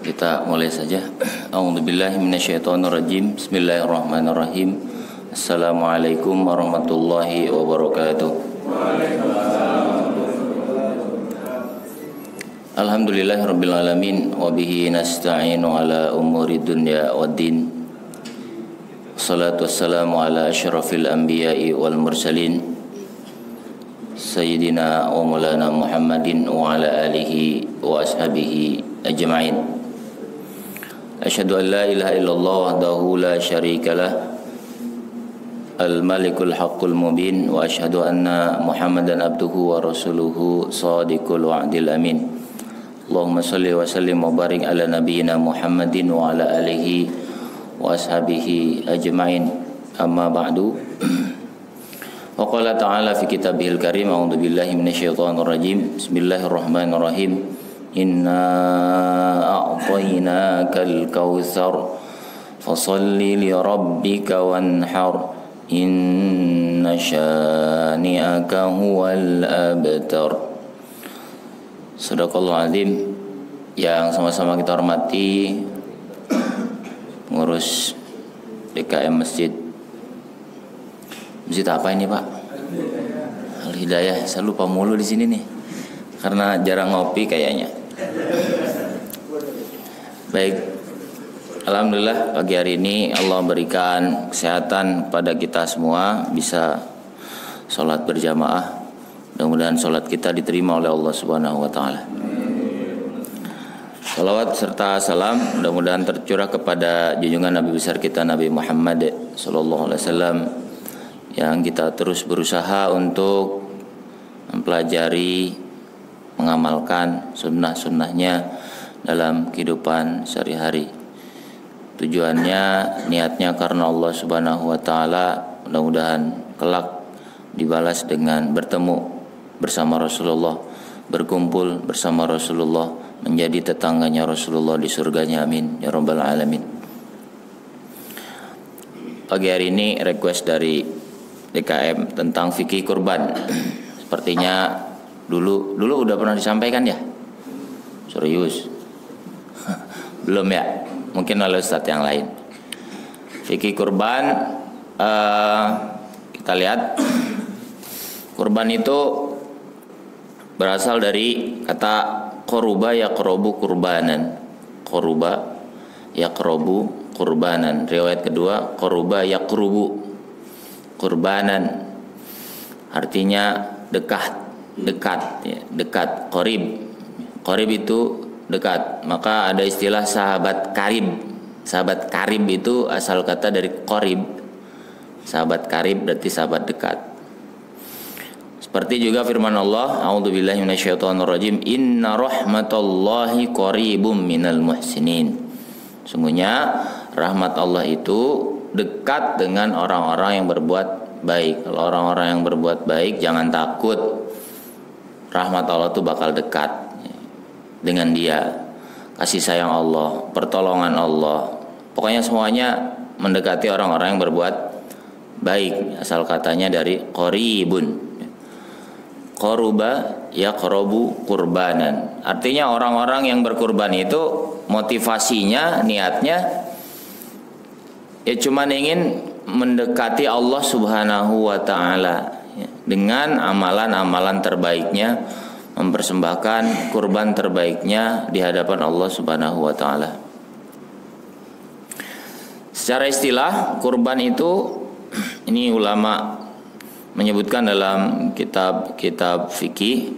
Kita mulai saja. A'udzubillahi minasyaitonirrajim. Bismillahirrahmanirrahim. Assalamualaikum warahmatullahi wabarakatuh. Alhamdulillahirabbil alamin wa bihi nasta'inu ala umuri dunya waddin. Wassalatu wassalamu ala asyrafil anbiya'i wal mursalin Sayyidina wa maulana Muhammadin wa ala alihi wa ashabihi ajma'in. Asyhadu an la ilaha illallah wahdahu la syarikalah al-malikul haqqul mubin wa asyhadu anna Muhammadan abduhu wa rasuluhu shadiqul wa'dil amin. Allahumma shalli wa sallim wa barik ala nabiyyina Muhammadin wa ala alihi wa ashabihi ajma'in. Amma ba'du. Wa qala ta'ala fi kitabihil karim, a'udzu billahi minasyaitonir rajim. Bismillahirrahmanirrahim. Inna a'tainakal kautsar fasholli li rabbika wanhar inna syani'aka huwal abtar. Sadaqallahu azim. Yang sama-sama kita hormati pengurus DKM Masjid apa ini Pak? Al-Hidayah. Saya lupa mulu di sini nih karena jarang ngopi kayaknya. Baik, alhamdulillah pagi hari ini Allah berikan kesehatan pada kita semua, bisa sholat berjamaah. Mudah-mudahan sholat kita diterima oleh Allah Subhanahu wa Ta'ala. Salawat serta salam mudah-mudahan tercurah kepada junjungan Nabi besar kita Nabi Muhammad sallallahu alaihi wasallam, yang kita terus berusaha untuk mempelajari, mengamalkan sunnah-sunnahnya dalam kehidupan sehari-hari. Tujuannya, niatnya karena Allah Subhanahu wa Ta'ala, mudah-mudahan kelak dibalas dengan bertemu bersama Rasulullah, berkumpul bersama Rasulullah, menjadi tetangganya Rasulullah di surganya, amin ya rabbal alamin. Pagi hari ini request dari DKM tentang fikih kurban. Sepertinya dulu udah pernah disampaikan ya? Serius? Belum ya? Mungkin oleh ustadz yang lain. Fikih kurban, kita lihat kurban itu berasal dari kata qoruba yaqrobu kurbanan. Qoruba yaqrobu kurbanan. Riwayat kedua qoruba yaqrubu kurbanan, artinya dekat ya, dekat. Qorib itu dekat. Maka ada istilah sahabat karib. Sahabat karib itu asal kata dari qorib. Sahabat karib berarti sahabat dekat. Seperti juga firman Allah, a'udzubillahi minasyaitonirrajim, inna rahmatallahi qaribum minal muhsinin. Sungguhnya rahmat Allah itu dekat dengan orang-orang yang berbuat baik. Kalau orang-orang yang berbuat baik, jangan takut, rahmat Allah itu bakal dekat dengan dia. Kasih sayang Allah, pertolongan Allah, pokoknya semuanya mendekati orang-orang yang berbuat baik. Asal katanya dari qaribun. Qoruba yaqrobu kurbanan, artinya orang-orang yang berkurban itu motivasinya, niatnya ya cuman ingin mendekati Allah Subhanahu wa Ta'ala ya, dengan amalan-amalan terbaiknya, mempersembahkan kurban terbaiknya di hadapan Allah Subhanahu wa Ta'ala. Secara istilah kurban itu, ini ulama menyebutkan dalam kitab fikih,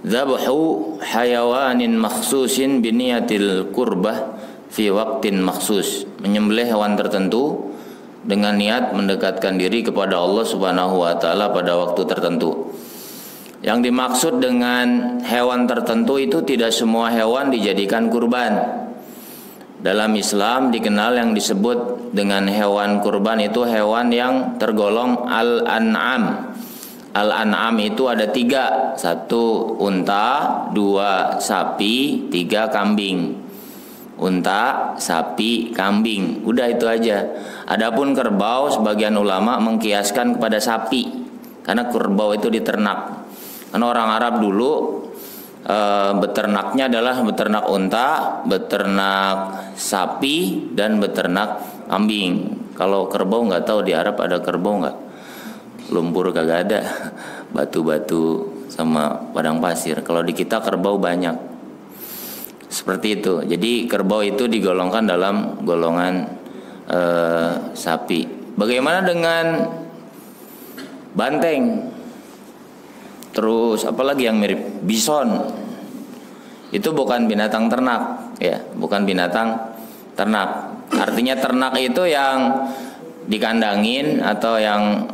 dzabhu hayawanin makhsusin biniyatil qurbah fi waqtin makhsus, menyembelih hewan tertentu dengan niat mendekatkan diri kepada Allah Subhanahu wa Ta'ala pada waktu tertentu. Yang dimaksud dengan hewan tertentu itu tidak semua hewan dijadikan kurban. Dalam Islam dikenal yang disebut dengan hewan kurban itu hewan yang tergolong al-an'am. Al-an'am itu ada 3, 1 unta, 2 sapi, 3 kambing. Unta, sapi, kambing, udah itu aja. Adapun kerbau, sebagian ulama mengkiaskan kepada sapi, karena kerbau itu diternak. Karena orang Arab dulu Beternaknya adalah beternak unta, beternak sapi, dan beternak kambing. Kalau kerbau nggak tahu di Arab ada kerbau nggak? Lumpur kagak ada, batu-batu sama padang pasir. Kalau di kita kerbau banyak. Seperti itu. Jadi kerbau itu digolongkan dalam golongan sapi. Bagaimana dengan banteng? Terus apalagi yang mirip bison? Itu bukan binatang ternak, ya, bukan binatang ternak. Artinya ternak itu yang dikandangin atau yang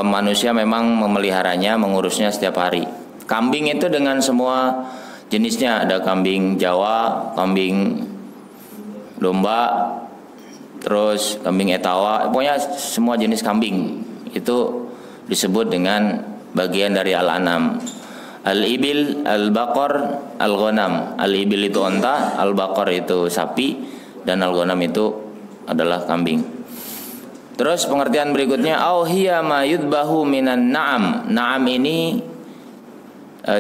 manusia memang memeliharanya, mengurusnya setiap hari. Kambing itu dengan semua jenisnya, ada kambing Jawa, kambing domba, terus kambing etawa, pokoknya semua jenis kambing itu disebut dengan bagian dari al-anam. Al-ibil, al-baqar, al-ghanam. Al-ibil itu unta, al-baqar itu sapi, dan al-ghanam itu adalah kambing. Terus pengertian berikutnya, au hiya ma yudbahu minan na'am. Na'am ini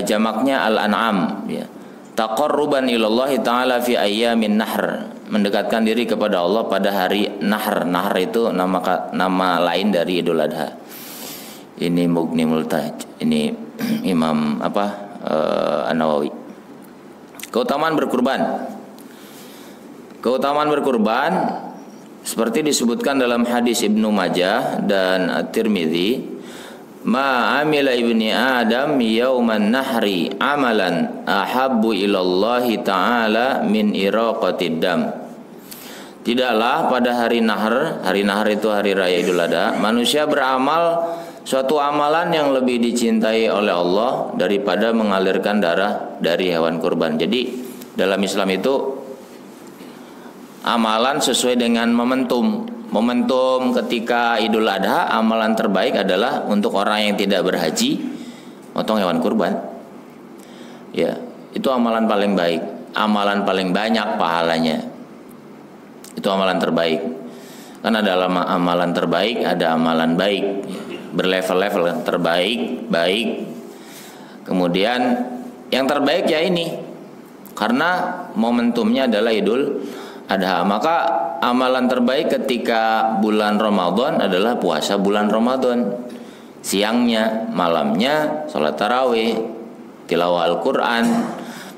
jamaknya al-an'am, ya. Taqarruban ilallah ta'ala fi ayyamin nahr. Mendekatkan diri kepada Allah pada hari nahr. Nahr itu nama lain dari Idul Adha. Ini Mughni Multaj. Ini Imam An-Nawawi. Keutamaan berkurban. Keutamaan berkurban seperti disebutkan dalam hadis Ibnu Majah dan At-Tirmidzi, ma amila ibni Adam yauman nahri amalan ahabbu ilallahi ta'ala min iraqatid dam. Tidaklah pada hari nahr itu hari raya Idul Adha, manusia beramal suatu amalan yang lebih dicintai oleh Allah daripada mengalirkan darah dari hewan kurban. Jadi dalam Islam itu amalan sesuai dengan momentum. Momentum ketika Idul Adha, amalan terbaik adalah untuk orang yang tidak berhaji, potong hewan kurban. Ya, itu amalan paling baik, amalan paling banyak pahalanya. Itu amalan terbaik. Kan ada amalan terbaik, ada amalan baik, berlevel-level. Terbaik, baik. Kemudian yang terbaik ya ini, karena momentumnya adalah Idul Adha. Maka amalan terbaik ketika bulan Ramadan adalah puasa bulan Ramadan. Siangnya, malamnya sholat tarawih, tilawah Al-Quran,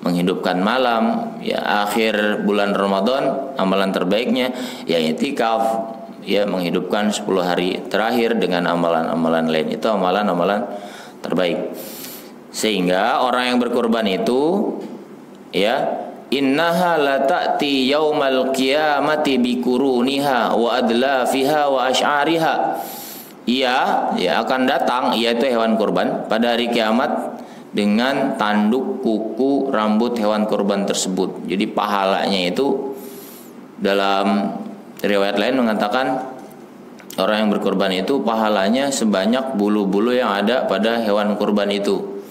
menghidupkan malam. Ya, akhir bulan Ramadan amalan terbaiknya ya i'tikaf, ya menghidupkan 10 hari terakhir dengan amalan-amalan lain. Itu amalan-amalan terbaik. Sehingga orang yang berkurban itu, ya, innaha la ta'ti yaumal qiyamati bikuruniha wa adlafiha wa asy'ariha. Ia akan datang, yaitu hewan kurban, pada hari kiamat dengan tanduk, kuku, rambut hewan kurban tersebut. Jadi pahalanya itu, dalam riwayat lain mengatakan orang yang berkurban itu pahalanya sebanyak bulu-bulu yang ada pada hewan kurban itu.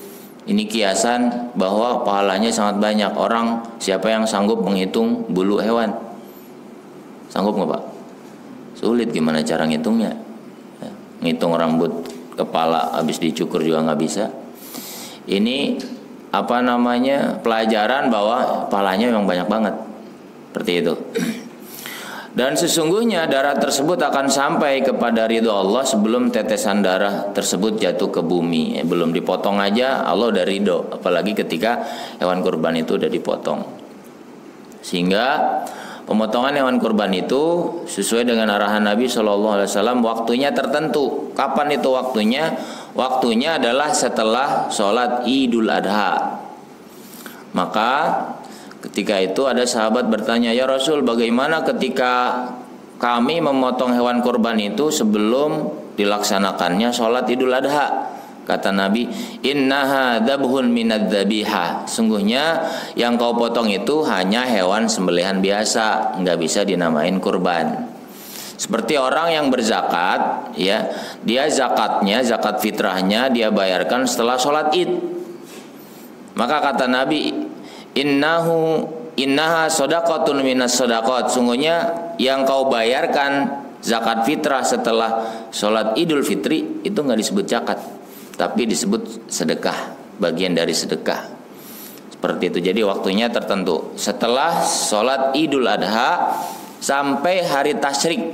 Ini kiasan bahwa pahalanya sangat banyak. Orang siapa yang sanggup menghitung bulu hewan? Sanggup nggak Pak? Sulit, gimana cara ngitungnya? Ya, ngitung rambut kepala habis dicukur juga nggak bisa. Ini pelajaran bahwa pahalanya memang banyak banget. Seperti itu. Dan sesungguhnya darah tersebut akan sampai kepada ridho Allah sebelum tetesan darah tersebut jatuh ke bumi. Belum dipotong aja Allah udah ridho, apalagi ketika hewan kurban itu udah dipotong. Sehingga pemotongan hewan kurban itu sesuai dengan arahan Nabi SAW, waktunya tertentu. Kapan itu waktunya? Waktunya adalah setelah sholat Idul Adha. Maka ketika itu ada sahabat bertanya, ya Rasul, bagaimana ketika kami memotong hewan kurban itu sebelum dilaksanakannya sholat Idul Adha? Kata Nabi, innaha dabhun minad dhabiha. Sungguhnya yang kau potong itu hanya hewan sembelihan biasa, nggak bisa dinamain kurban. Seperti orang yang berzakat, ya, dia zakatnya, zakat fitrahnya dia bayarkan setelah sholat Id. Maka kata Nabi, innaha shadaqatun minas shadaqat. Sungguhnya yang kau bayarkan zakat fitrah setelah sholat Idul Fitri itu nggak disebut zakat, tapi disebut sedekah, bagian dari sedekah. Seperti itu. Jadi waktunya tertentu. Setelah sholat Idul Adha sampai hari tasyrik.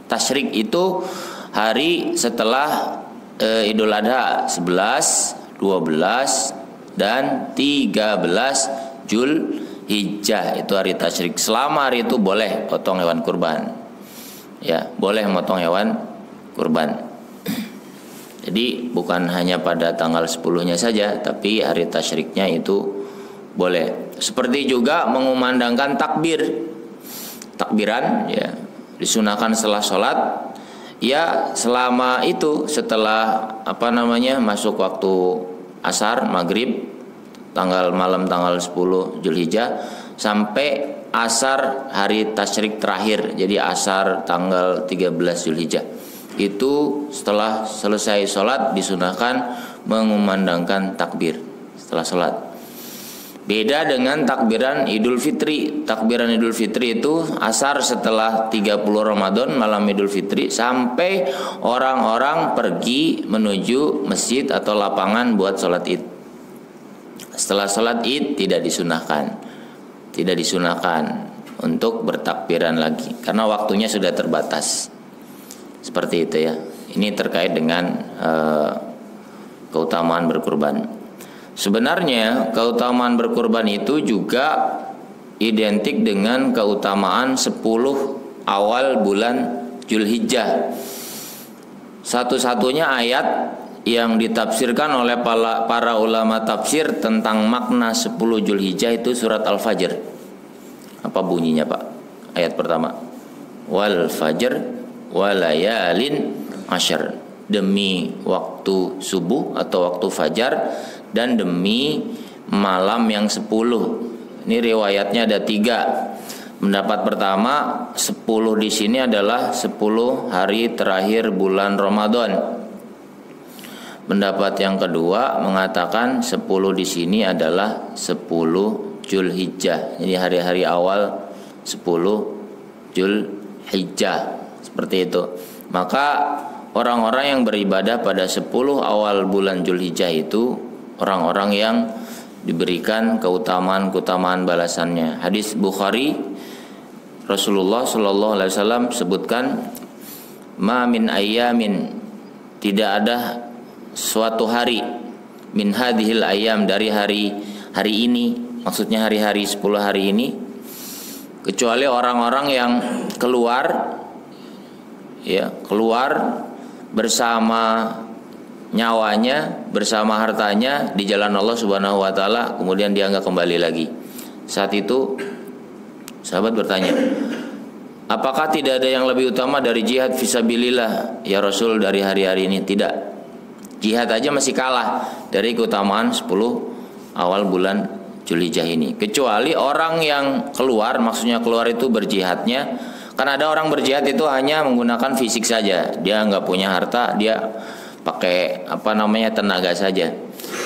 Tasyrik itu hari setelah Idul Adha 11, 12 dan 13 Zulhijjah, itu hari tasyrik. Selama hari itu boleh potong hewan kurban. Ya, boleh memotong hewan kurban. Jadi bukan hanya pada tanggal 10-nya saja, tapi hari tasyriknya itu boleh. Seperti juga mengumandangkan takbir. Takbiran ya disunahkan setelah sholat. Ya selama itu setelah masuk waktu asar maghrib malam tanggal 10 Zulhijjah sampai asar hari tasyrik terakhir. Jadi asar tanggal 13 Zulhijjah. Itu setelah selesai sholat disunahkan mengumandangkan takbir setelah sholat. Beda dengan takbiran Idul Fitri. Takbiran Idul Fitri itu asar setelah 30 Ramadan malam Idul Fitri sampai orang-orang pergi menuju masjid atau lapangan buat sholat id. Setelah sholat id tidak disunahkan untuk bertakbiran lagi karena waktunya sudah terbatas. Seperti itu ya. Ini terkait dengan keutamaan berkurban. Sebenarnya keutamaan berkurban itu juga identik dengan keutamaan 10 awal bulan Zulhijjah. Satu-satunya ayat yang ditafsirkan oleh para ulama tafsir tentang makna 10 Zulhijjah itu surat Al-Fajr. Apa bunyinya, Pak? Ayat pertama. Wal fajr walayalin asyr, demi waktu subuh atau waktu fajar dan demi malam yang 10. Ini riwayatnya ada 3. Pendapat pertama 10 di sini adalah 10 hari terakhir bulan Ramadan. Pendapat yang kedua mengatakan 10 di sini adalah 10 Zulhijjah. Jadi hari-hari awal 10 Zulhijjah. Seperti itu. Maka orang-orang yang beribadah pada 10 awal bulan Zulhijjah itu orang-orang yang diberikan keutamaan balasannya. Hadis Bukhari, Rasulullah Shallallahu Alaihi Wasallam sebutkan, ma min ayyamin, tidak ada suatu hari, min hadhil ayyam, dari hari ini, maksudnya hari-hari 10 hari ini, kecuali orang-orang yang keluar bersama nyawanya, bersama hartanya di jalan Allah Subhanahu wa taala, kemudian dia enggak kembali lagi. Saat itu sahabat bertanya, apakah tidak ada yang lebih utama dari jihad fisabilillah ya Rasul dari hari-hari ini? Tidak. Jihad aja masih kalah dari keutamaan 10 awal bulan Zulhijjah ini. Kecuali orang yang keluar, maksudnya keluar itu berjihadnya. Karena ada orang berjihad itu hanya menggunakan fisik saja, dia nggak punya harta, dia pakai tenaga saja.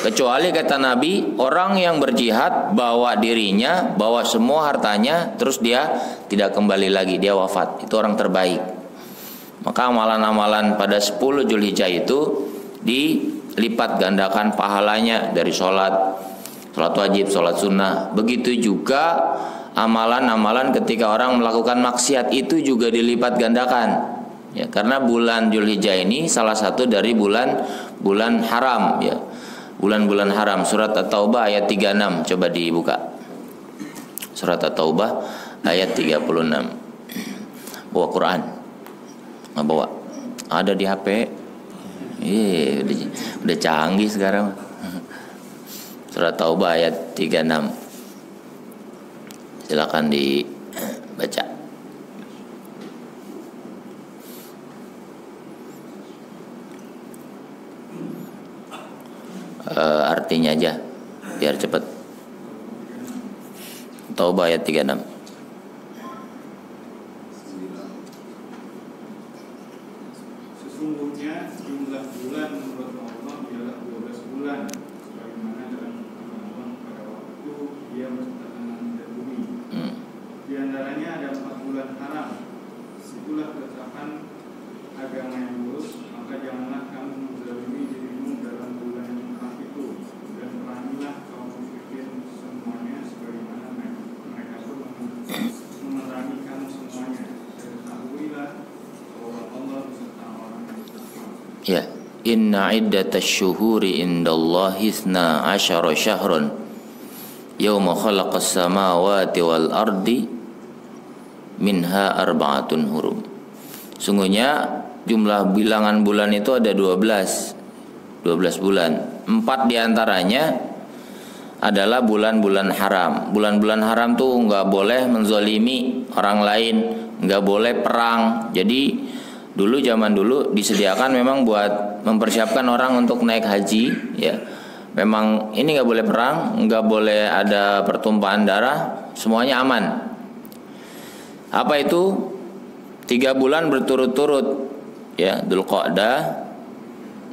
Kecuali kata Nabi, orang yang berjihad bawa dirinya, bawa semua hartanya, terus dia tidak kembali lagi, dia wafat. Itu orang terbaik. Maka amalan-amalan pada 10 Zulhijjah itu dilipat gandakan pahalanya dari sholat wajib, sholat sunnah. Begitu juga amalan-amalan ketika orang melakukan maksiat itu juga dilipat gandakan. Ya, karena bulan Zulhijjah ini salah satu dari bulan haram ya. Bulan-bulan haram. Surat At-Taubah ayat 36, coba dibuka. Surat At-Taubah ayat 36. Bawa Quran. Nggak bawa? Ada di HP. Udah canggih sekarang. Surat Taubah ayat 36. Silakan dibaca. Artinya aja biar cepat. Taubah ayat 36. Sesungguhnya jumlah bulan menurut Allah ialah 12 bulan, sebagaimana dalam Allah pada waktu dia menciptakan langit dan bumi. Di antaranya ada 4 bulan haram. Situlah ketetapan agama yang lurus, maka janganlah kamu menzalimi dirimu dalam bulan yang 4 itu, dan perangilah kaum Ya, inna iddatash syuhuri indallahi 12 syahrun yauma khalaqas samawati wal ardi minha arba'atun hurum. Sungguhnya jumlah bilangan bulan itu ada 12 bulan. 4 diantaranya adalah bulan-bulan haram. Bulan-bulan haram tuh nggak boleh menzolimi orang lain, nggak boleh perang. Jadi zaman dulu disediakan memang buat mempersiapkan orang untuk naik haji, ya. Memang ini nggak boleh perang, nggak boleh ada pertumpahan darah, semuanya aman. Apa itu? 3 bulan berturut-turut, ya, Dzulqa'dah,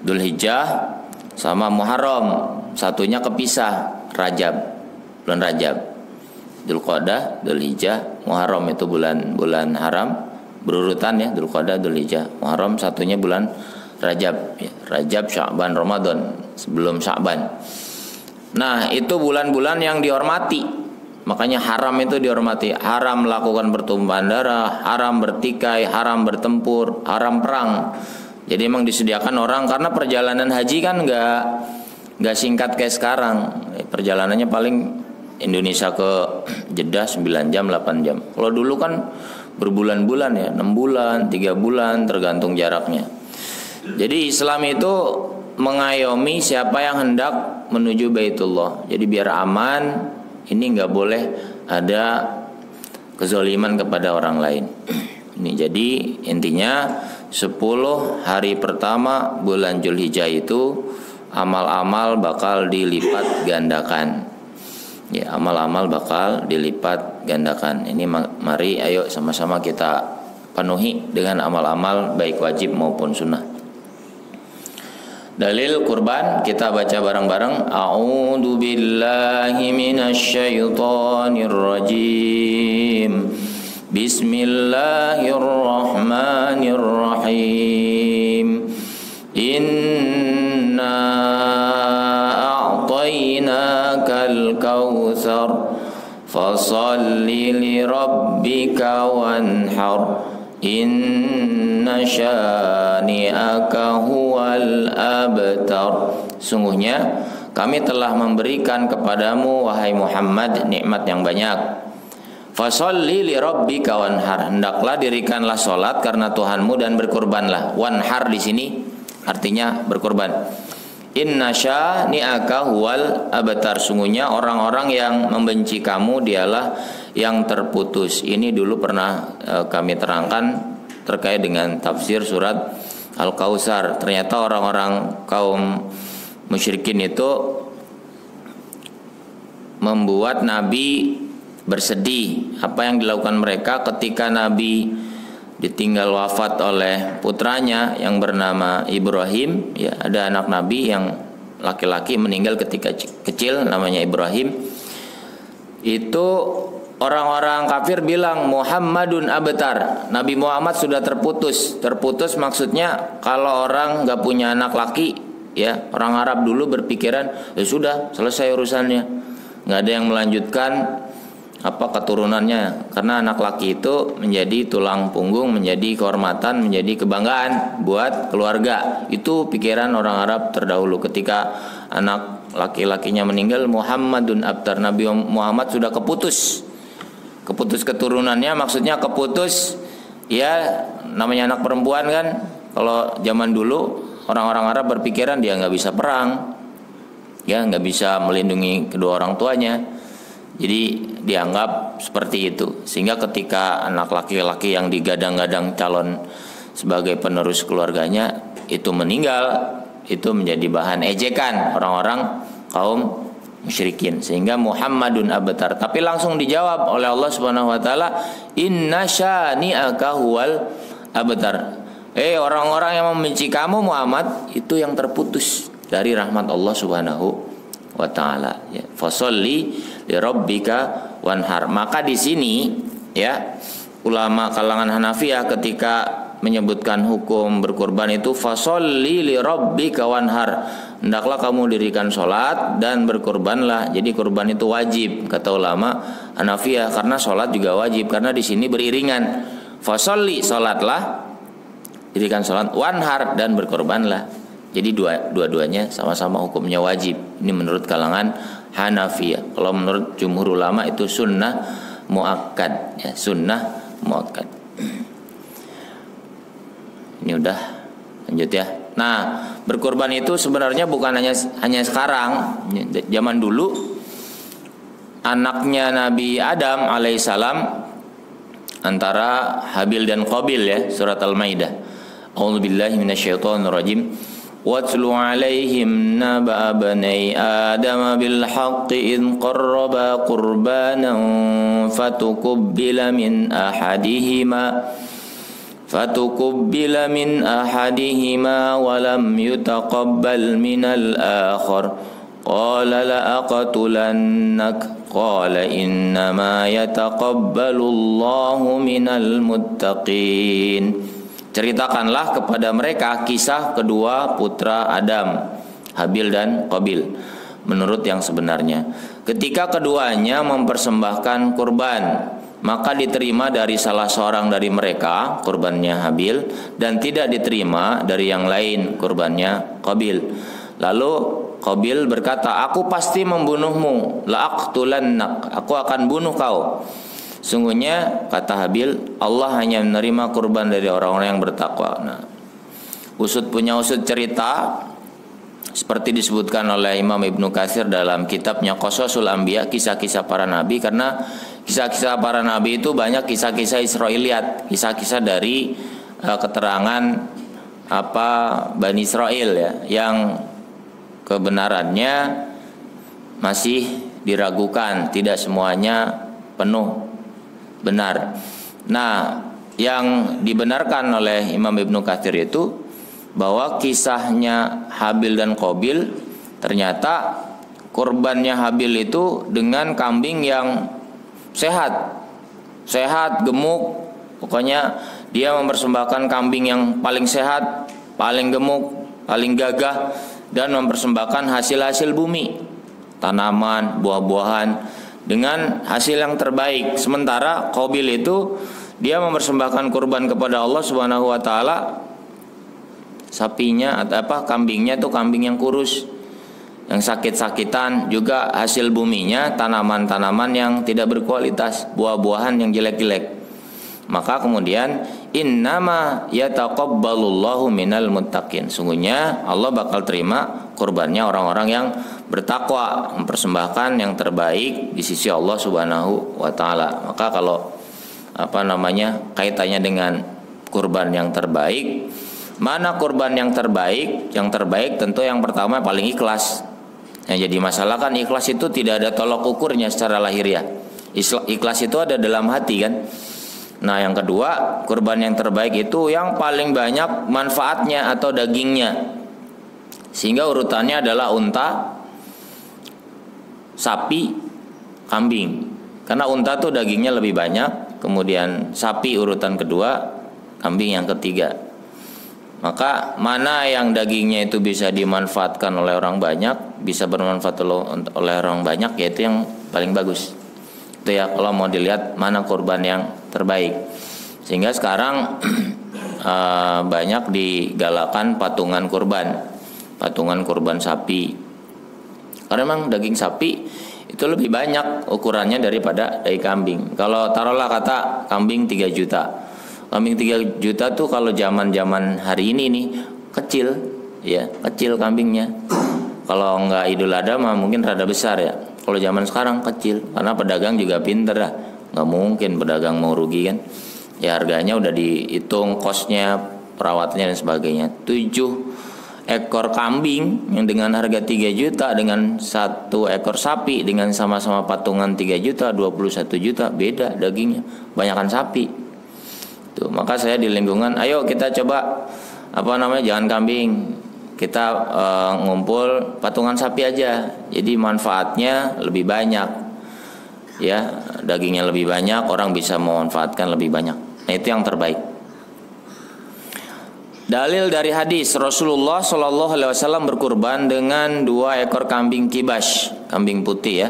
Dzulhijjah, sama Muharram. Satunya kepisah, Rajab, bulan Rajab. Dzulqa'dah, Dzulhijjah, Muharram itu bulan haram, berurutan ya, Dzulqa'dah, Dzulhijjah, Muharram, satunya bulan Rajab, ya. Rajab, Sya'ban, Ramadan, sebelum Sya'ban. Nah, itu bulan-bulan yang dihormati. Makanya haram itu dihormati. Haram melakukan pertumpahan darah, haram bertikai, haram bertempur, haram perang. Jadi memang disediakan orang, karena perjalanan haji kan nggak singkat kayak sekarang. Perjalanannya paling Indonesia ke Jeddah 9 jam, 8 jam. Kalau dulu kan berbulan-bulan ya, 6 bulan, 3 bulan tergantung jaraknya. Jadi Islam itu mengayomi siapa yang hendak menuju Baitullah. Jadi biar aman, ini nggak boleh ada kezaliman kepada orang lain. Ini jadi intinya 10 hari pertama bulan Dzulhijjah itu amal-amal bakal dilipat gandakan. Ya, amal-amal bakal dilipat gandakan. Ini mari ayo sama-sama kita penuhi dengan amal-amal baik wajib maupun sunnah. Dalil kurban kita baca bareng-bareng. A'udzu billahi minasyaitonir rajim. Bismillahirrahmanirrahim. Inna a'tainakal kautsar fasholli lirabbika wanhar. Inna syani'aka huwal abtar. Sungguhnya kami telah memberikan kepadamu wahai Muhammad nikmat yang banyak. Fasholli li rabbika wanhar. Hendaklah dirikanlah salat karena Tuhanmu dan berkurbanlah. Wanhar di sini artinya berkurban. Inna syani'aka huwal abtar. Sungguhnya orang-orang yang membenci kamu dialah yang terputus. Ini dulu pernah kami terangkan terkait dengan tafsir surat Al-Kautsar. Ternyata orang-orang kaum musyrikin itu membuat Nabi bersedih. Apa yang dilakukan mereka ketika Nabi ditinggal wafat oleh putranya yang bernama Ibrahim, ya, ada anak Nabi yang laki-laki meninggal ketika kecil namanya Ibrahim. Itu orang-orang kafir bilang Muhammadun abtar. Nabi Muhammad sudah terputus. Terputus maksudnya kalau orang nggak punya anak laki, ya, orang Arab dulu berpikiran ya sudah selesai urusannya, nggak ada yang melanjutkan keturunannya, karena anak laki itu menjadi tulang punggung, menjadi kehormatan, menjadi kebanggaan buat keluarga. Itu pikiran orang Arab terdahulu. Ketika anak laki-lakinya meninggal, Muhammadun abtar, Nabi Muhammad sudah keputus keturunannya, maksudnya keputus, ya, namanya anak perempuan kan. Kalau zaman dulu orang-orang Arab berpikiran dia nggak bisa perang, ya, nggak bisa melindungi kedua orang tuanya. Jadi dianggap seperti itu. Sehingga ketika anak laki-laki yang digadang-gadang calon sebagai penerus keluarganya itu meninggal, itu menjadi bahan ejekan orang-orang kaum musyrikin. Sehingga Muhammadun abtar. Tapi langsung dijawab oleh Allah Subhanahu wa taala, inna syani'aka huwal abtar. Orang-orang yang membenci kamu Muhammad itu yang terputus dari rahmat Allah Subhanahu wa taala, ya. Fasholli li rabbika wanhar. Maka di sini, ya, ulama kalangan Hanafiyah ketika menyebutkan hukum berkurban itu fasholli li rabbika wanhar. Hendaklah kamu dirikan sholat dan berkurbanlah. Jadi kurban itu wajib kata ulama Hanafiyah, karena sholat juga wajib, karena di sini beriringan. Fasholli, sholatlah, dirikan salat, wanhar, dan berkorbanlah. Jadi dua-duanya sama-sama hukumnya wajib. Ini menurut kalangan Hanafiyah. Kalau menurut jumhur ulama itu sunnah muakkad, ya, sunnah muakkad. Ini udah, lanjut ya. Nah, berkorban itu sebenarnya bukan hanya sekarang. Zaman dulu anaknya Nabi Adam alaihissalam, antara Habil dan Qabil, ya, surat Al-Maidah. A'udzubillahi minasyaitonirrajim. Watlu 'alaihim naba'a bani Adam bil haqqi id qarraba qurbanan fatukubbila min ahadihima wa lam yutaqabbal minal akhar qala la aqtulannak qala innama yataqabbalu Allahu minal muttaqin. Ceritakanlah kepada mereka kisah kedua putra Adam, Habil dan Qabil, menurut yang sebenarnya. Ketika keduanya mempersembahkan kurban, maka diterima dari salah seorang dari mereka, kurbannya Habil, dan tidak diterima dari yang lain, kurbannya Qabil. Lalu Qabil berkata, aku pasti membunuhmu, la'aqtulannak, aku akan bunuh kau. Sungguhnya, kata Habil, Allah hanya menerima kurban dari orang-orang yang bertakwa. Nah, usut cerita, seperti disebutkan oleh Imam Ibnu Katsir dalam kitabnya Qasasul Anbiya, kisah-kisah para nabi. Karena kisah-kisah para nabi itu banyak kisah-kisah Israiliyat, kisah-kisah dari keterangan Bani Israel, ya, yang kebenarannya masih diragukan, tidak semuanya penuh benar. Nah, yang dibenarkan oleh Imam Ibnu Katsir itu bahwa kisahnya Habil dan Qabil, ternyata kurbannya Habil itu dengan kambing yang sehat, gemuk. Pokoknya dia mempersembahkan kambing yang paling sehat, paling gemuk, paling gagah, dan mempersembahkan hasil-hasil bumi, tanaman, buah-buahan, dengan hasil yang terbaik. Sementara Qabil itu dia mempersembahkan kurban kepada Allah Subhanahu wa taala, sapinya atau kambingnya itu kambing yang kurus, yang sakit-sakitan, juga hasil buminya tanaman-tanaman yang tidak berkualitas, buah-buahan yang jelek-jelek. Maka kemudian innama yataqabbalullahu minal muttaqin, sungguhnya Allah bakal terima kurbannya orang-orang yang bertakwa, mempersembahkan yang terbaik di sisi Allah Subhanahu wa taala. Maka kalau kaitannya dengan kurban yang terbaik, mana kurban yang terbaik? Yang terbaik tentu yang pertama paling ikhlas. Yang jadi masalah kan ikhlas itu tidak ada tolok ukurnya secara lahiriah. Ikhlas itu ada dalam hati kan. Nah, yang kedua, kurban yang terbaik itu yang paling banyak manfaatnya atau dagingnya. Sehingga urutannya adalah unta, sapi, kambing. Karena unta tuh dagingnya lebih banyak, kemudian sapi urutan kedua, kambing yang ketiga. Maka mana yang dagingnya itu bisa dimanfaatkan oleh orang banyak, bisa bermanfaat oleh orang banyak, yaitu yang paling bagus. Itu ya kalau mau dilihat mana kurban yang terbaik. Sehingga sekarang banyak digalakan patungan kurban sapi. Karena memang daging sapi itu lebih banyak ukurannya daripada daging kambing. Kalau taruhlah kata kambing 3 juta. Kambing 3 juta tuh kalau zaman-zaman hari ini nih kecil, ya, kecil kambingnya. Kalau enggak Idul Adha mah mungkin rada besar ya. Kalau zaman sekarang kecil, karena pedagang juga pinter lah. Nggak mungkin pedagang mau rugi kan. Ya harganya udah dihitung, kosnya, perawatannya dan sebagainya. 7 ekor kambing yang dengan harga 3 juta dengan 1 ekor sapi dengan sama-sama patungan 3 juta, 21 juta, beda dagingnya. Banyakan sapi. Tuh, maka saya di lingkungan, ayo kita coba jangan kambing. Kita ngumpul patungan sapi aja. Jadi manfaatnya lebih banyak. Ya, dagingnya lebih banyak, orang bisa memanfaatkan lebih banyak. Nah, itu yang terbaik. Dalil dari hadis Rasulullah SAW berkurban dengan 2 ekor kambing kibas, kambing putih ya,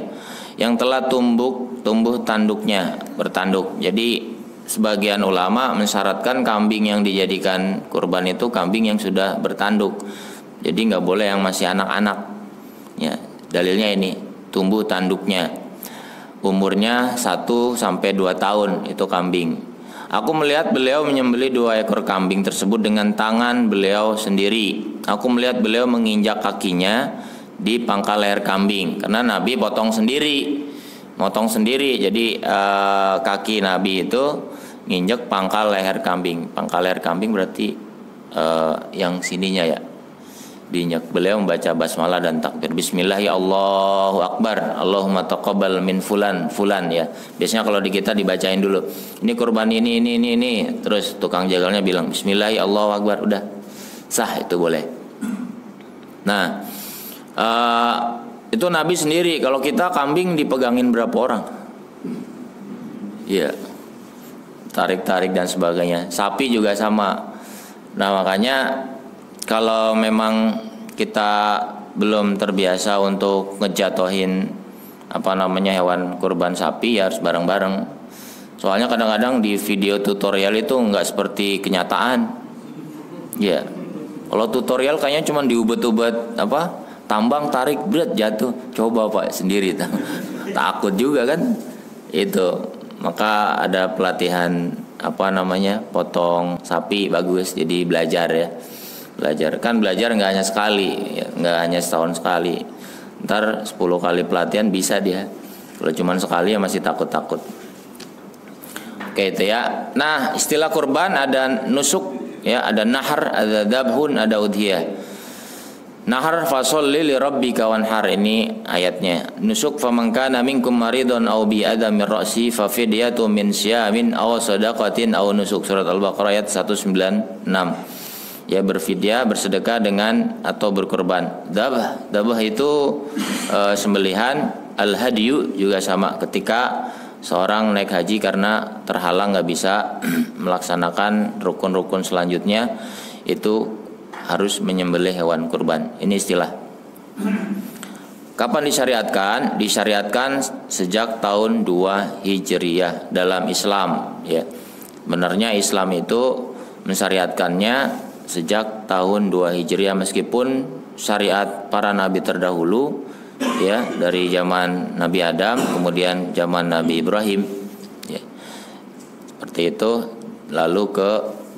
yang telah tumbuh tanduknya, bertanduk. Jadi sebagian ulama mensyaratkan kambing yang dijadikan kurban itu kambing yang sudah bertanduk. Jadi nggak boleh yang masih anak-anak. Ya, dalilnya ini, tumbuh tanduknya. Umurnya 1 sampai 2 tahun itu kambing. Aku melihat beliau menyembelih 2 ekor kambing tersebut dengan tangan beliau sendiri. Aku melihat beliau menginjak kakinya di pangkal leher kambing, karena Nabi motong sendiri. Jadi kaki Nabi itu nginjek pangkal leher kambing. Pangkal leher kambing berarti yang sininya ya. Diinjak. Beliau membaca basmalah dan takbir. Bismillah ya Allahu Akbar. Allahumma taqabbal min fulan ya. Biasanya kalau di kita dibacain dulu. Ini kurban ini. Terus tukang jagalnya bilang Bismillah ya Allahu Akbar. Udah sah, itu boleh. Nah, itu Nabi sendiri. Kalau kita kambing dipegangin berapa orang? Iya. Tarik-tarik dan sebagainya. Sapi juga sama. Nah, makanya kalau memang kita belum terbiasa untuk ngejatohin hewan kurban sapi, ya harus bareng-bareng. Soalnya kadang-kadang di video tutorial itu nggak seperti kenyataan. Ya, kalau tutorial kayaknya cuma diubet-ubet tambang, tarik, berat, jatuh. Coba Pak sendiri, takut juga kan itu. Maka ada pelatihan potong sapi, bagus. Jadi belajar ya. Belajar nggak hanya sekali ya, nggak hanya setahun sekali, ntar 10 kali pelatihan bisa dia. Kalau cuma sekali ya masih takut. Oke, itu ya. Nah, istilah kurban ada nusuk ya, ada nahar, ada dabhun, ada udhiyah. Nahar fasholli li rabbika wanhar, ini ayatnya. Nusuk faman kana minkum maridun aw bi adam min ra'si fa fidyatun min syamin aw sadaqatin aw nusuk, surat Al-Baqarah ayat 196. Ya, berfidyah, bersedekah dengan atau berkorban. Dabah itu sembelihan. Al-hadyu juga sama, ketika seorang naik haji karena terhalang nggak bisa melaksanakan rukun-rukun selanjutnya, itu harus menyembelih hewan kurban. Ini istilah. Kapan disyariatkan? Disyariatkan sejak tahun 2 Hijriyah dalam Islam ya. Benarnya Islam itu mensyariatkannya sejak tahun 2 Hijriah, meskipun syariat para nabi terdahulu ya, dari zaman Nabi Adam kemudian zaman Nabi Ibrahim ya, seperti itu, lalu ke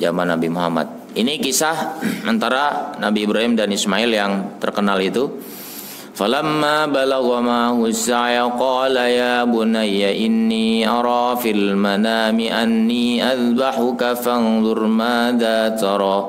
zaman Nabi Muhammad. Ini kisah antara Nabi Ibrahim dan Ismail yang terkenal itu. Falamma balagha ma'ahu as-sa'ya qala ya bunayya inni ara fil manami anni adbahuka fanzur madza tara.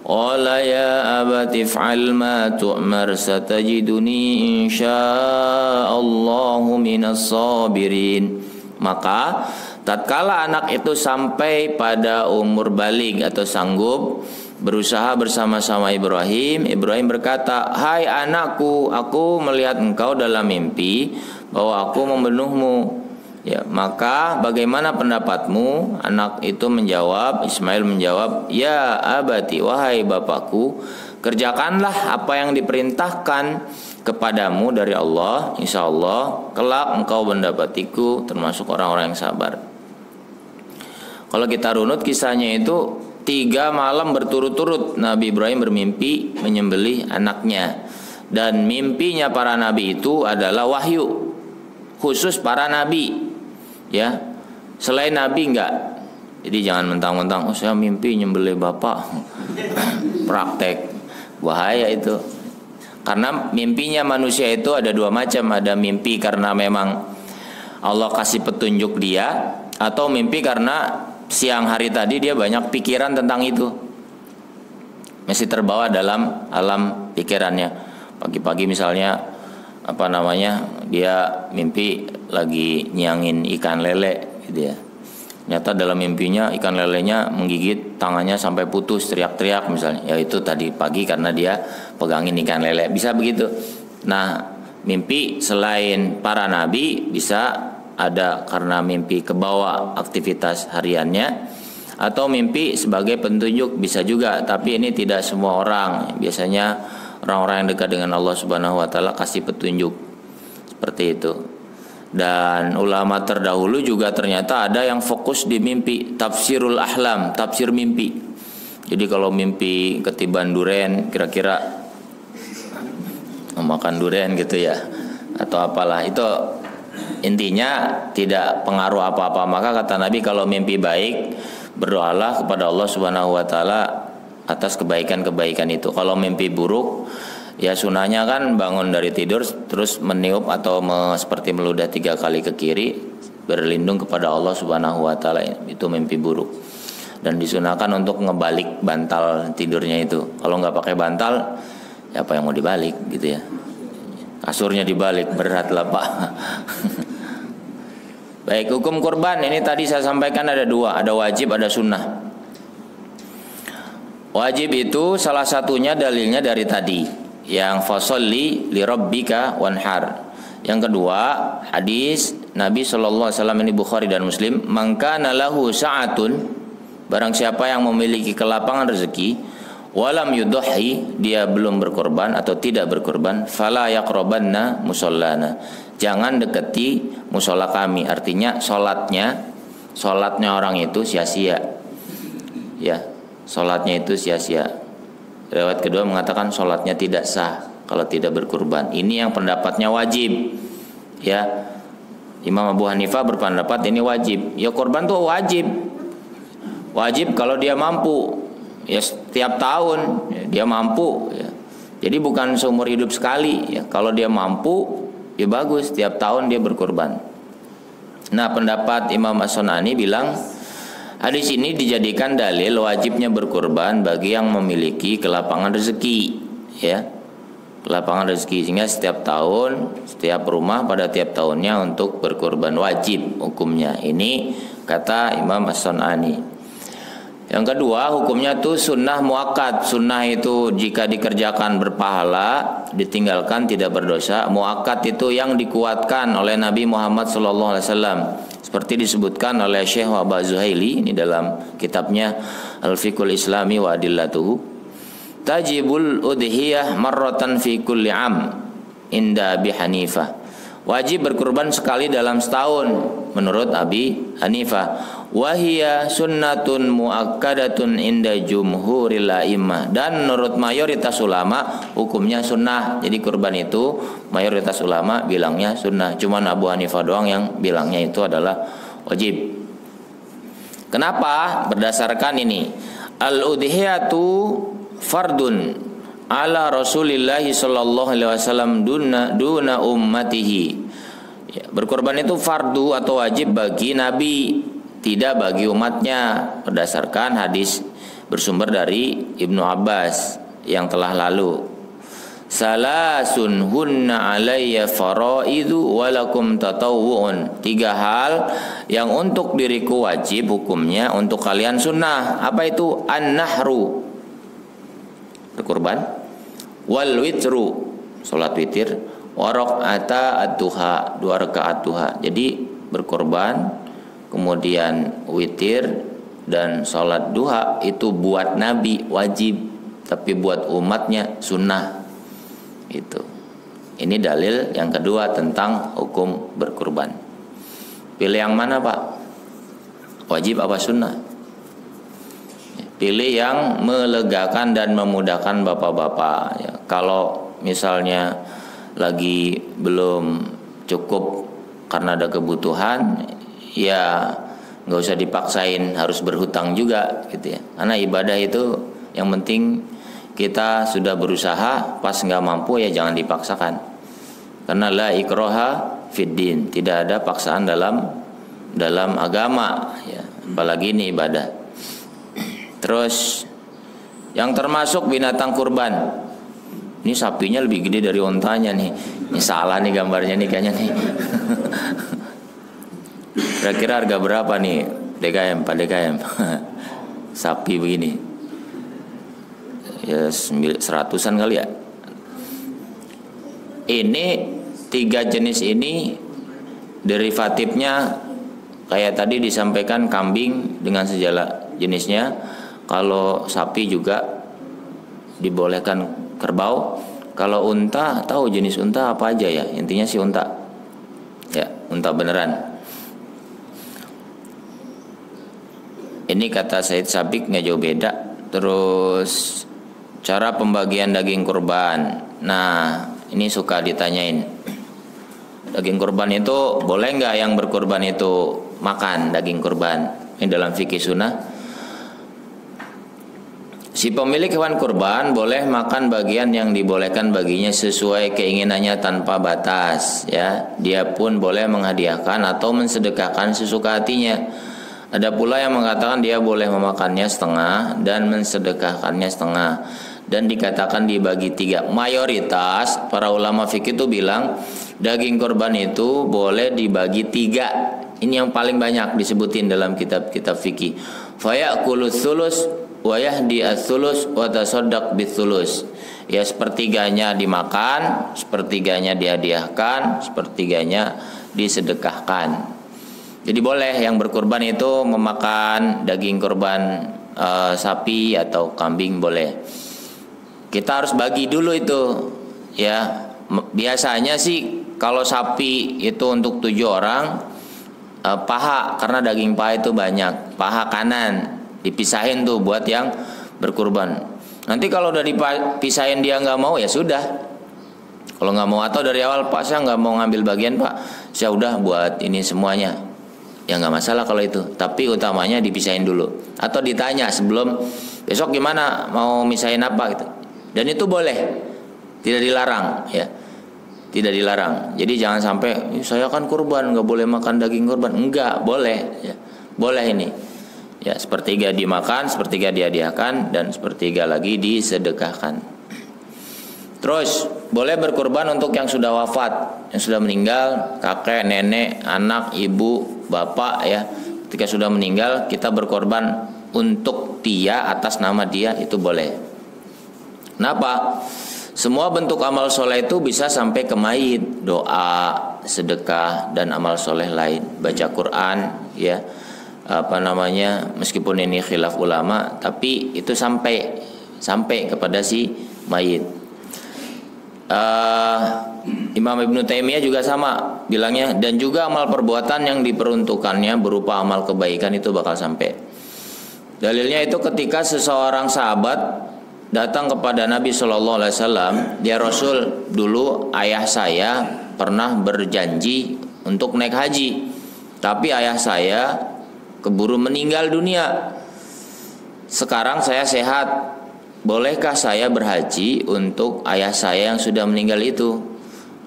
Qala ya abati if'al ma tu'mar satajiduni insyaallahu minas sabirin. Maka tatkala anak itu sampai pada umur baligh atau sanggup berusaha bersama-sama Ibrahim berkata, "Hai anakku, aku melihat engkau dalam mimpi bahwa aku membunuhmu. Ya, maka bagaimana pendapatmu?" Anak itu menjawab, Ismail menjawab, "Ya abati, wahai bapakku, kerjakanlah apa yang diperintahkan kepadamu dari Allah. Insya Allah kelak engkau mendapatiku termasuk orang-orang yang sabar." Kalau kita runut kisahnya itu, 3 malam berturut-turut Nabi Ibrahim bermimpi menyembelih anaknya. Dan mimpinya para nabi itu adalah wahyu, khusus para nabi ya, selain nabi enggak. Jadi jangan mentang-mentang saya mimpi nyembelih bapak praktek, bahaya itu. Karena mimpinya manusia itu ada 2 macam. Ada mimpi karena memang Allah kasih petunjuk dia, atau mimpi karena siang hari tadi dia banyak pikiran tentang itu, masih terbawa dalam alam pikirannya. Pagi-pagi misalnya dia mimpi lagi nyangin ikan lele gitu ya. Ternyata dalam mimpinya ikan lelenya menggigit tangannya sampai putus, teriak-teriak misalnya. Ya itu tadi pagi karena dia pegangin ikan lele. Bisa begitu. Nah, mimpi selain para nabi bisa ada karena mimpi kebawa aktivitas hariannya, atau mimpi sebagai petunjuk bisa juga, tapi ini tidak semua orang. Biasanya orang-orang yang dekat dengan Allah Subhanahu wa taala kasih petunjuk seperti itu. Dan ulama terdahulu juga ternyata ada yang fokus di mimpi, tafsirul ahlam, tafsir mimpi. Jadi kalau mimpi ketiban duren, kira-kira makan duren gitu ya, atau apalah, itu intinya tidak pengaruh apa-apa. Maka kata Nabi, kalau mimpi baik, berdoalah kepada Allah Subhanahu wa taala atas kebaikan-kebaikan itu. Kalau mimpi buruk, ya sunahnya kan bangun dari tidur terus meniup atau seperti meludah 3 kali ke kiri, berlindung kepada Allah Subhanahu wa taala. Itu mimpi buruk. Dan disunahkan untuk ngebalik bantal tidurnya itu. Kalau nggak pakai bantal, ya apa yang mau dibalik gitu ya. Kasurnya dibalik, berat lah Pak. Baik, hukum kurban ini tadi saya sampaikan ada 2, ada wajib, ada sunnah. Wajib itu salah satunya dalilnya dari tadi, yang fasolli li rabbika wanhar. Yang kedua, hadis Nabi sallallahu alaihi wasallam, ini Bukhari dan Muslim, man kana lahu sa'atun, barang siapa yang memiliki kelapangan rezeki, walam yudhi, dia belum berkorban atau tidak berkorban, fala yaqrabanna musallana, jangan deketi musola kami. Artinya sholatnya orang itu sia-sia ya, sholatnya itu sia-sia. Riwayat kedua mengatakan sholatnya tidak sah kalau tidak berkurban. Ini yang pendapatnya wajib ya. Imam Abu Hanifah berpendapat ini wajib. Ya, korban tuh wajib kalau dia mampu. Ya, setiap tahun ya, dia mampu ya. Jadi bukan seumur hidup sekali ya. Kalau dia mampu, ya bagus, setiap tahun dia berkorban. Nah, pendapat Imam As-Sunani bilang hadis ini dijadikan dalil wajibnya berkorban bagi yang memiliki kelapangan rezeki ya. Kelapangan rezeki, sehingga setiap tahun, setiap rumah pada tiap tahunnya untuk berkorban wajib hukumnya. Ini kata Imam As-Sunani. Yang kedua, hukumnya tuh sunnah muakkad. Sunnah itu jika dikerjakan berpahala, ditinggalkan tidak berdosa. Muakkad itu yang dikuatkan oleh Nabi Muhammad SAW, seperti disebutkan oleh Syekh Wahbah Zuhaili ini dalam kitabnya Al-Fiqhul Islami wa Adillatuhu. Tajibul udhiyah marratan fi kulli am inda Abi Hanifah. Wajib berkurban sekali dalam setahun menurut Abi Hanifah. Wahia sunnatun muakkadatun inda jumhuril a'immah, dan menurut mayoritas ulama hukumnya sunnah. Jadi kurban itu mayoritas ulama bilangnya sunnah, cuman Abu Hanifah doang yang bilangnya itu adalah wajib. Kenapa? Berdasarkan ini, al-udhiyatu fardun ala Rasulillah sallallahu alaihi wasallam duna ummatihi. Ya, berkorban itu fardu atau wajib bagi Nabi, tidak bagi umatnya, berdasarkan hadis bersumber dari Ibnu Abbas yang telah lalu. Salasun hunna alayya faraidu walakum tatawwu'un. 3 hal yang untuk diriku wajib hukumnya, untuk kalian sunnah. Apa itu? An-nahru, berkorban, wal witru, salat witir, wa raq'ata ad-duha, 2 rakaat duha. Jadi berkorban, kemudian witir dan sholat duha itu buat Nabi wajib, tapi buat umatnya sunnah. Itu. Ini dalil yang kedua tentang hukum berkurban. Pilih yang mana Pak? Wajib apa sunnah? Pilih yang melegakan dan memudahkan bapak-bapak ya. Kalau misalnya lagi belum cukup karena ada kebutuhan, ya nggak usah dipaksain harus berhutang juga gitu ya. Karena ibadah itu yang penting kita sudah berusaha, pas nggak mampu ya jangan dipaksakan. Karena la ikraha fid din, tidak ada paksaan dalam agama ya, apalagi ini ibadah. Terus yang termasuk binatang kurban, ini sapinya lebih gede dari ontanya nih. Ini salah nih gambarnya nih kayaknya nih. Kira-kira harga berapa nih DKM, Pak DKM? Sapi begini ya 100-an kali ya. Ini 3 jenis ini derivatifnya kayak tadi disampaikan, kambing dengan segala jenisnya. Kalau sapi juga dibolehkan kerbau. Kalau unta, tahu jenis unta apa aja ya? Intinya si unta. Ya, unta beneran. Ini kata Said Sabiq nggak jauh beda. Terus cara pembagian daging kurban. Nah, ini suka ditanyain. Daging kurban itu boleh nggak yang berkurban itu makan daging kurban? Ini dalam fikih sunnah. Si pemilik hewan kurban boleh makan bagian yang dibolehkan baginya sesuai keinginannya tanpa batas. Ya, dia pun boleh menghadiahkan atau mensedekahkan sesuka hatinya. Ada pula yang mengatakan dia boleh memakannya setengah dan mensedekahkannya setengah. Dan dikatakan dibagi 3. Mayoritas para ulama fikih itu bilang daging kurban itu boleh dibagi 3. Ini yang paling banyak disebutin dalam kitab-kitab fikih. Fayaqulus sulus wa yahdi as-sulus wa tasaddaq bis-sulus. Ya, sepertiganya dimakan, sepertiganya dihadiahkan, sepertiganya disedekahkan. Jadi boleh yang berkurban itu memakan daging kurban sapi atau kambing boleh. Kita harus bagi dulu itu, ya. Biasanya sih kalau sapi itu untuk 7 orang, paha, karena daging paha itu banyak, paha kanan dipisahin tuh buat yang berkurban. Nanti kalau udah dipisahin dia nggak mau, ya sudah. Kalau nggak mau atau dari awal, Pak saya nggak mau ngambil bagian Pak, saya udah buat ini semuanya. Ya nggak masalah kalau itu, tapi utamanya dipisahin dulu atau ditanya sebelum besok gimana mau misahin apa gitu. Dan itu boleh, tidak dilarang, ya, tidak dilarang. Jadi jangan sampai saya kan kurban nggak boleh makan daging kurban, enggak, boleh, ya, boleh ini. Ya, sepertiga dimakan, sepertiga dihadiahkan, dan sepertiga lagi disedekahkan. Terus boleh berkurban untuk yang sudah wafat, yang sudah meninggal, kakek, nenek, anak, ibu, bapak, ya. Ketika sudah meninggal kita berkorban untuk dia atas nama dia, itu boleh. Kenapa? Semua bentuk amal soleh itu bisa sampai ke mayit, doa, sedekah, dan amal soleh lain, baca Quran, ya, meskipun ini khilaf ulama, tapi itu sampai kepada si mayit. Imam Ibnu Taimiyah juga sama bilangnya, dan juga amal perbuatan yang diperuntukannya berupa amal kebaikan itu bakal sampai. Dalilnya itu ketika seseorang sahabat datang kepada Nabi SAW, dia Rasul, dulu ayah saya pernah berjanji untuk naik haji, tapi ayah saya keburu meninggal dunia. Sekarang saya sehat, bolehkah saya berhaji untuk ayah saya yang sudah meninggal itu?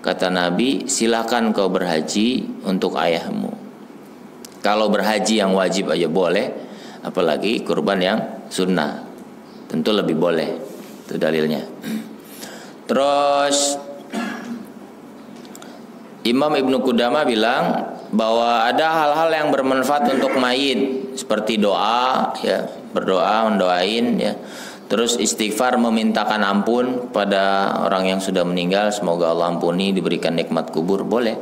Kata Nabi, silakan kau berhaji untuk ayahmu. Kalau berhaji yang wajib aja boleh, apalagi kurban yang sunnah, tentu lebih boleh. Itu dalilnya. Terus Imam Ibnu Qudamah bilang bahwa ada hal-hal yang bermanfaat untuk mayit, seperti doa, ya, berdoa, mendoain, ya. Terus istighfar, memintakan ampun pada orang yang sudah meninggal, semoga Allah ampuni, diberikan nikmat kubur, boleh.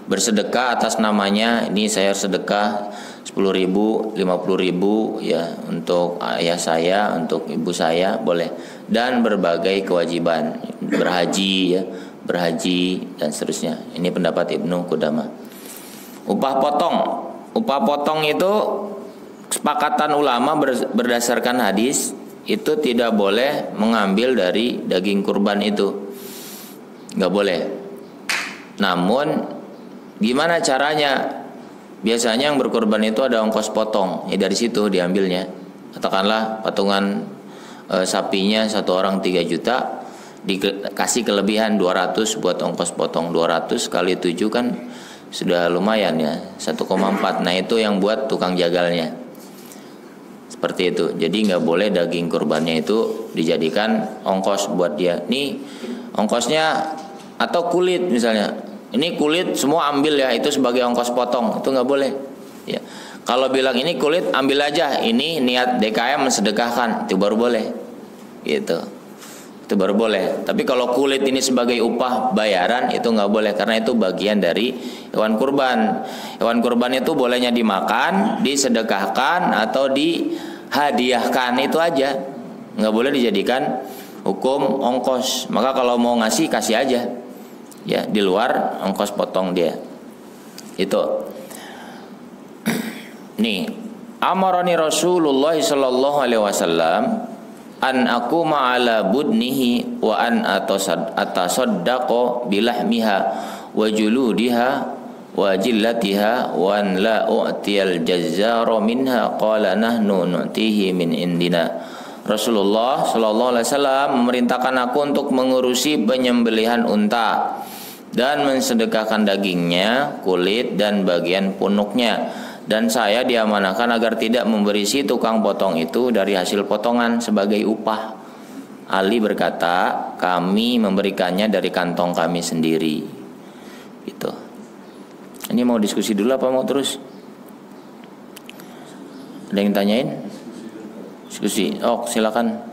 Bersedekah atas namanya, ini saya sedekah 10.000, 50.000, ya, untuk ayah saya, untuk ibu saya, boleh. Dan berbagai kewajiban, berhaji, ya, berhaji dan seterusnya. Ini pendapat Ibnu Qudamah. Upah potong itu kesepakatan ulama berdasarkan hadis, itu tidak boleh mengambil dari daging kurban itu, nggak boleh. Namun gimana caranya? Biasanya yang berkurban itu ada ongkos potong, ya dari situ diambilnya. Katakanlah patungan sapinya satu orang 3 juta, dikasih kelebihan 200 buat ongkos potong. 200 kali 7 kan sudah lumayan, ya, 1,4. Nah itu yang buat tukang jagalnya. Seperti itu. Jadi nggak boleh daging kurbannya itu dijadikan ongkos buat dia. Nih ongkosnya, atau kulit misalnya. Ini kulit semua ambil ya, itu sebagai ongkos potong. Itu nggak boleh. Ya. Kalau bilang ini kulit ambil aja, ini niat DKM mensedekahkan, itu baru boleh. Gitu. Itu baru boleh. Tapi kalau kulit ini sebagai upah bayaran, itu nggak boleh, karena itu bagian dari hewan kurban. Hewan kurban itu bolehnya dimakan, disedekahkan, atau dihadiahkan, itu aja. Nggak boleh dijadikan hukum ongkos. Maka kalau mau ngasih, kasih aja, ya, di luar ongkos potong dia. Itu. Nih, amarani Rasulullah sallallahu alaihi wasallam an aquma ala budnihi wa an atasaddaqa bilahmiha wa juludiha wa jillatiha wa an la u'tiyal jazzara minha qala nahnu nu'tihi min indina. Rasulullah sallallahu alaihi wasallam memerintahkan aku untuk mengurusi penyembelihan unta dan mensedekahkan dagingnya, kulit dan bagian punuknya. Dan saya diamanahkan agar tidak memberi si tukang potong itu dari hasil potongan sebagai upah. Ali berkata, kami memberikannya dari kantong kami sendiri. Gitu. Ini mau diskusi dulu apa mau terus? Ada yang tanyain? Diskusi. Oh, silakan.